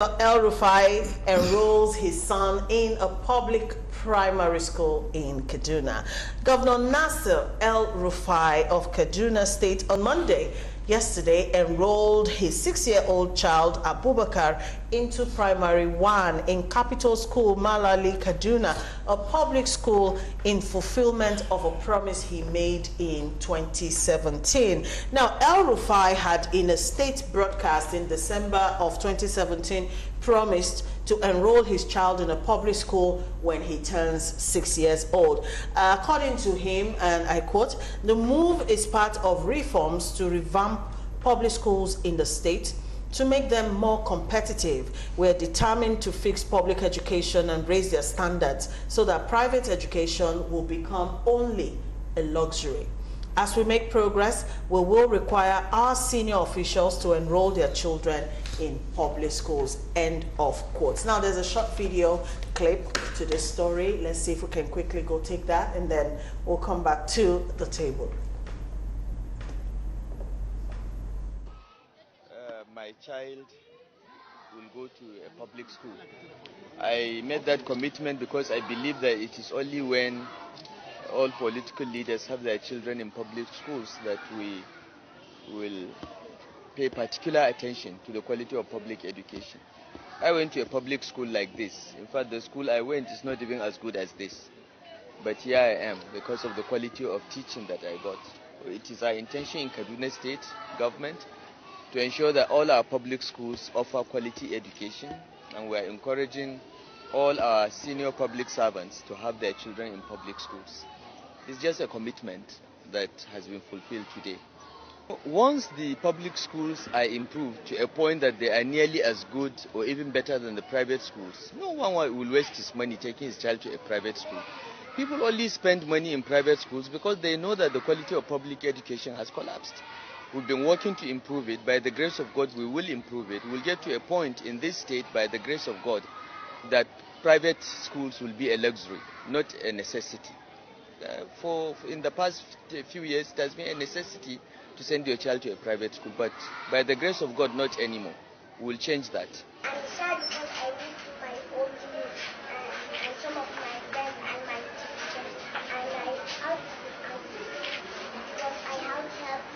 El Rufai enrolls his son in a public primary school in Kaduna. Governor Nasir El Rufai of Kaduna State on Monday yesterday enrolled his 6-year-old child Abubakar into primary 1 in Capital School Malali, Kaduna, a public school in fulfillment of a promise he made in 2017. Now, El Rufai had in a state broadcast in December of 2017 promised to enroll his child in a public school when he turns 6 years old. According to him, and I quote, "The move is part of reforms to revamp public schools in the state to make them more competitive. We're determined to fix public education and raise their standards so that private education will become only a luxury. As we make progress, we will require our senior officials to enroll their children in public schools." End of quotes. Now, there's a short video clip to this story. Let's see if we can quickly go take that, and then we'll come back to the table. My child will go to a public school. I made that commitment because I believe that it is only when all political leaders have their children in public schools that we will pay particular attention to the quality of public education. I went to a public school like this. In fact, the school I went is not even as good as this. But here I am because of the quality of teaching that I got. It is our intention in Kaduna State government to ensure that all our public schools offer quality education, and we are encouraging all our senior public servants to have their children in public schools. It's just a commitment that has been fulfilled today. Once the public schools are improved to a point that they are nearly as good or even better than the private schools, no one will waste his money taking his child to a private school. People only spend money in private schools because they know that the quality of public education has collapsed. We've been working to improve it. By the grace of God, we will improve it. We'll get to a point in this state, by the grace of God, that private schools will be a luxury, not a necessity. In the past few years, it has been a necessity to send your child to a private school, but by the grace of God, not anymore. We'll change that. I'm sad because I went to my old room and some of my friends and my teachers, and I have to help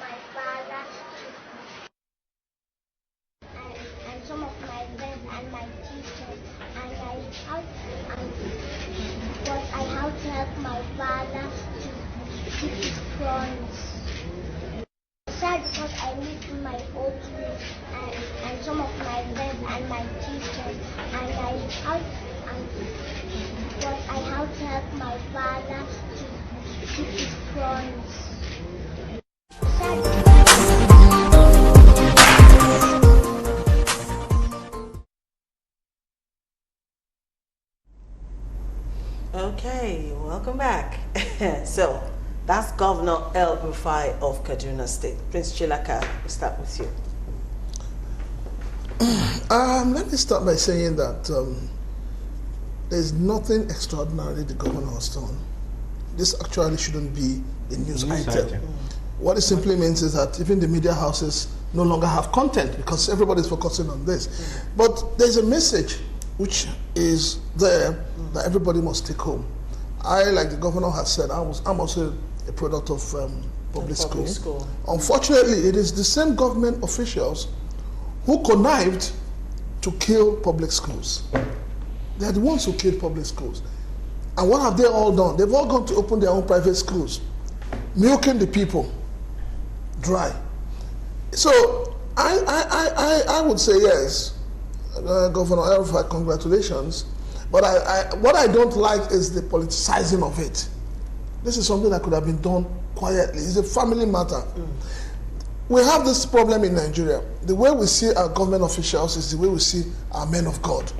my father and some of my friends and my teachers, and I have to help my father to keep his promise. Sad because I lived in my old room and some of my friends and my teachers, and I have to help my father to keep his promise. Okay, welcome back. So, that's Governor El Rufai of Kaduna State. Prince Chilaka, we'll start with you. Let me start by saying that there's nothing extraordinary the governor has done. This actually shouldn't be a news item. What it simply means is that even the media houses no longer have content because everybody's focusing on this. But there's a message which is there that everybody must take home. I, like the governor has said, I'm also a product of public school. Unfortunately, it is the same government officials who connived to kill public schools. They are the ones who killed public schools. And what have they all done? They've all gone to open their own private schools, milking the people dry. So I would say yes, Governor El Rufai, congratulations. But what I don't like is the politicizing of it. This is something that could have been done quietly. It's a family matter. We have this problem in Nigeria. The way we see our government officials is the way we see our men of God.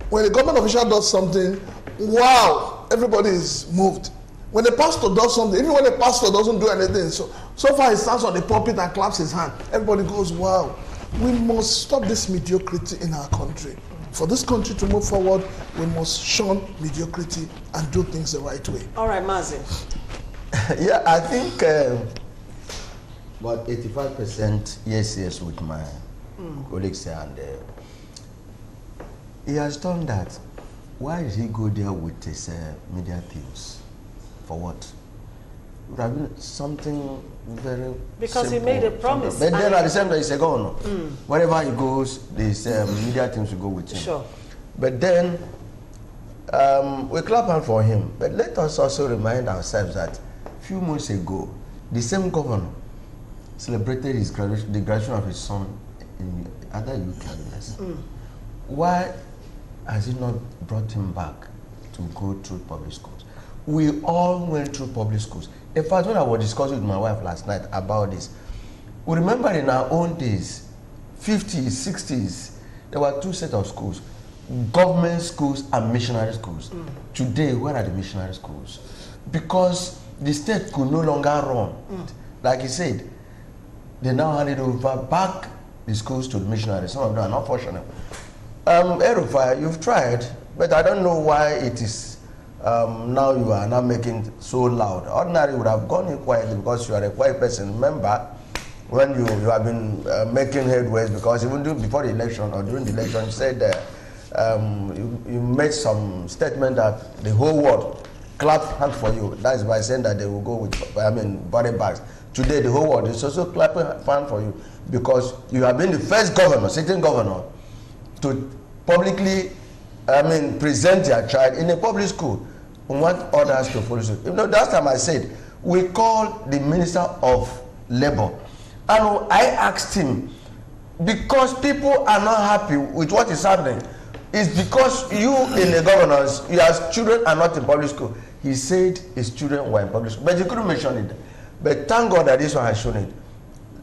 When a government official does something, wow, everybody is moved. When the pastor does something, even when the pastor doesn't do anything, so far he stands on the pulpit and claps his hand, everybody goes, wow. We must stop this mediocrity in our country. For this country to move forward, we must shun mediocrity and do things the right way. All right, Mazin. Yeah, I think about 85% yes with my colleagues, and he has done that. Why did he go there with his media teams? For what? Would have been something very because simple, he made a promise. But then at the same time, he's a governor. Wherever he goes, these media teams will go with him. Sure. But then we clap hand for him. But let us also remind ourselves that a few months ago, the same governor celebrated his graduation, the graduation of his son in other UK university. Why has he not brought him back to go through public schools? We all went through public schools. In fact, when I was discussing with my wife last night about this, we remember in our own days, 50s, 60s, there were two sets of schools, government schools and missionary schools. Today, where are the missionary schools? Because the state could no longer run. Like he said, they now handed over back the schools to the missionaries. Some of them are not fortunate. Rufai, you've tried, but I don't know why it is now you are now making so loud. Ordinarily, would have gone in quietly because you are a quiet person. Remember, when you have been making headways, because even before the election or during the election, you said you made some statement that the whole world clapped hand for you. That is by saying that they will go with, body bags. Today, the whole world is also clapping hand for you because you have been the first governor, sitting governor, to publicly, present your child in a public school and want others to follow suit. You know, last time I said, we called the Minister of Labour and I asked him, because people are not happy with what is happening, it's because you in the governors, your children are not in public school. He said his children were in public school, but he couldn't mention it. But thank God that this one has shown it.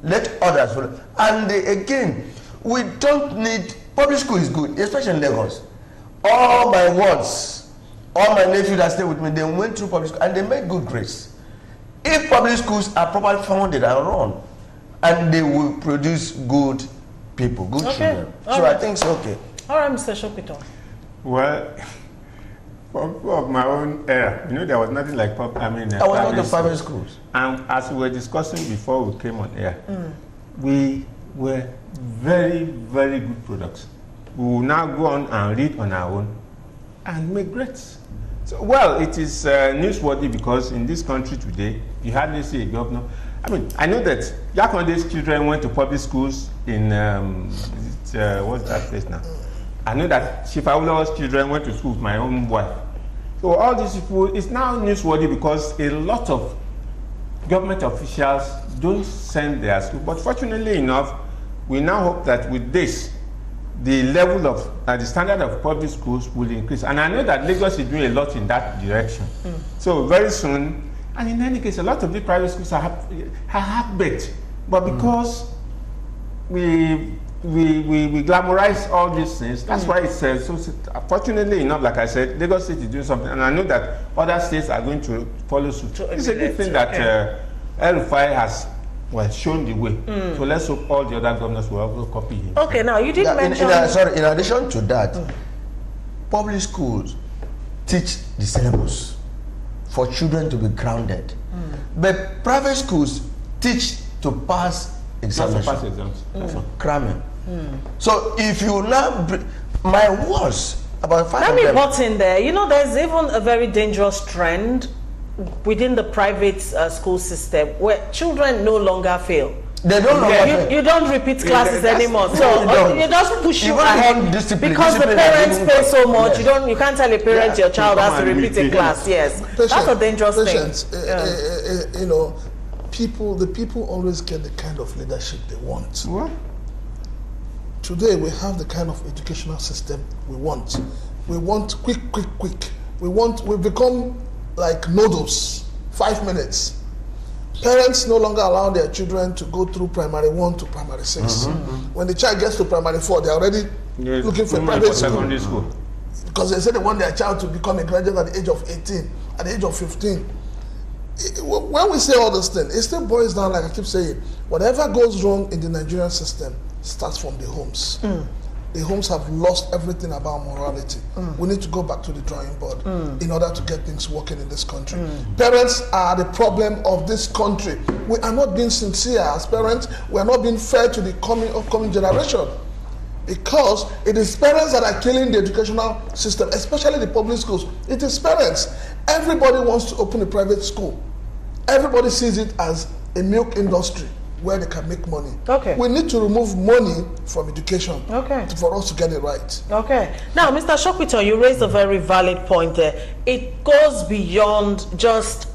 Let others follow. And again, we don't need, public school is good, especially in Lagos. All my wards, all my nephews that stay with me, they went through public school and they made good grades. If public schools are properly founded and run, and they will produce good people, good children. So I think it's okay. All right, Mr. Shopito. Well, of my own era, there was nothing like I was not the private schools. And as we were discussing before we came on air, we were very, very good products. We will now go on and read on our own and make grades. So, well, it is newsworthy because in this country today, you hardly see a governor. I know that Yakonde's children went to public schools in, what's that place now? I know that Shifawula's children went to school with my own wife. So all these people, it's now newsworthy because a lot of government officials don't send their school. But fortunately enough, we now hope that with this, the level of, the standard of public schools will increase. And I know that Lagos is doing a lot in that direction. So very soon, and in any case, a lot of the private schools are half-baked. But because we glamorize all these things, that's why it says, so fortunately enough, like I said, Lagos State is doing something. And I know that other states are going to follow suit. It's a good thing that Rufai has shown the way. So let's hope all the other governors will also copy him. Okay, now you did mention... in addition to that, public schools teach the syllabus for children to be grounded. But private schools teach to pass examinations. Not to pass exams. Cramming. So if you now... My words, about 5 Let of me them... put in there, there's even a very dangerous trend within the private school system where children no longer fail. They don't know you don't repeat classes anymore. So you just push you ahead because the parents pay so much. You can't tell a parent your child has to repeat a class. Yes, that's a dangerous thing. The people always get the kind of leadership they want. What? Today we have the kind of educational system we want. We want quick. We've become like noodles, 5 minutes. Parents no longer allow their children to go through primary 1 to primary 6. When the child gets to primary 4, they're already looking for private school. Because they say they want their child to become a graduate at the age of 18, at the age of 15. When we say all those things, it still boils down, like I keep saying, whatever goes wrong in the Nigerian system starts from the homes. The homes have lost everything about morality. We need to go back to the drawing board in order to get things working in this country. Parents are the problem of this country. We are not being sincere as parents. We are not being fair to the upcoming generation. Because it is parents that are killing the educational system, especially the public schools. It is parents. Everybody wants to open a private school. Everybody sees it as a milk industry where they can make money. Okay. We need to remove money from education for us to get it right. Okay. Now, Mr. Shokwito, you raised a very valid point there. It goes beyond just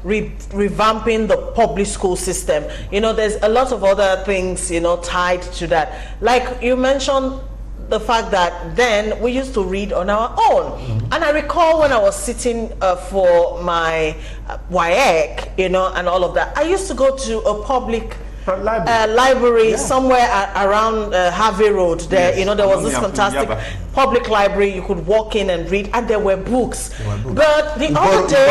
revamping the public school system. You know, there's a lot of other things, you know, tied to that. Like you mentioned, the fact that then we used to read on our own. And I recall when I was sitting for my WAEC, you know, and all of that, I used to go to a public library somewhere around Harvey Road there. Yes. You know, there was this fantastic public library. You could walk in and read, and there were books. But the other day,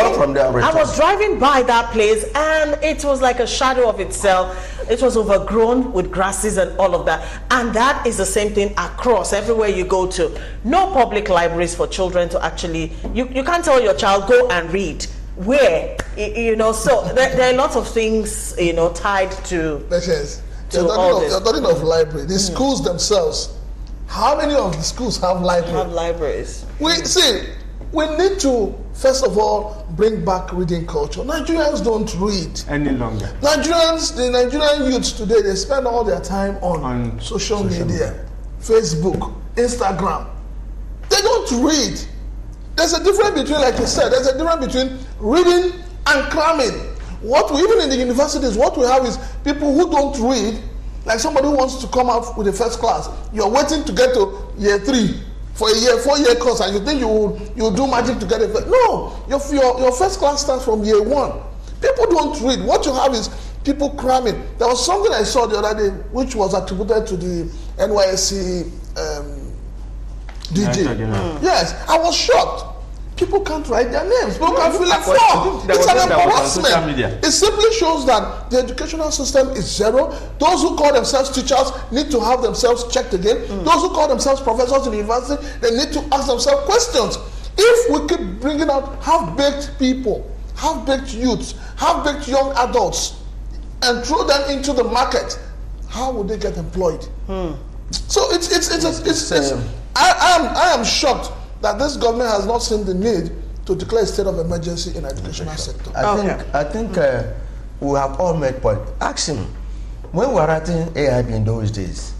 I was driving by that place, and it was like a shadow of itself. It was overgrown with grasses and all of that. And that is the same thing across everywhere you go to. No public libraries for children to actually, you can't tell your child, go and read. Where, you know, so there are lots of things, you know, tied to all this. You're talking of library. The schools themselves, how many of the schools have libraries? We need to, first of all, bring back reading culture. Nigerians don't read any longer. The Nigerian youths today, they spend all their time on social media, Facebook, Instagram. They don't read. There's a difference between, like you said, there's a difference between reading and cramming. Even in the universities, what we have is people who don't read, like somebody who wants to come out with a first class. You're waiting to get to year 3 for a 4-year course, and you think you'll do magic to get a first. No, your first class starts from year 1. People don't read. What you have is people cramming. There was something I saw the other day, which was attributed to the NYSC DJ. Yes, I was shocked. People can't write their names. People can't fill a form. It's an embarrassment. It simply shows that the educational system is zero. Those who call themselves teachers need to have themselves checked again. Those who call themselves professors in the university, they need to ask themselves questions. If we keep bringing out half-baked people, half-baked youths, half-baked young adults, and throw them into the market, how would they get employed? So I am shocked that this government has not seen the need to declare a state of emergency in the educational sector. I think we have all made point. Ask him, when we were writing AIB in those days,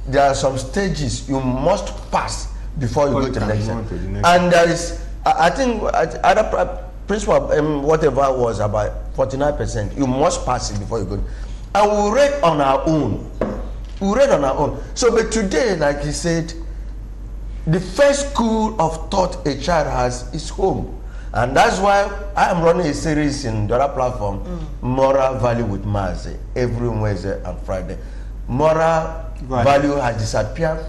there are some stages you must pass before you go to the next one. And there is, I think, other principle, whatever was about 49%, you must pass it before you go. And we read on our own. So, but today, like he said, the first school of thought a child has is home. And that's why I am running a series in the other platform, Moral Value with Mazi, every Wednesday and Friday. Moral value has disappeared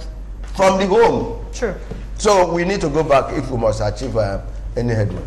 from the home. Sure. So we need to go back if we must achieve any headway.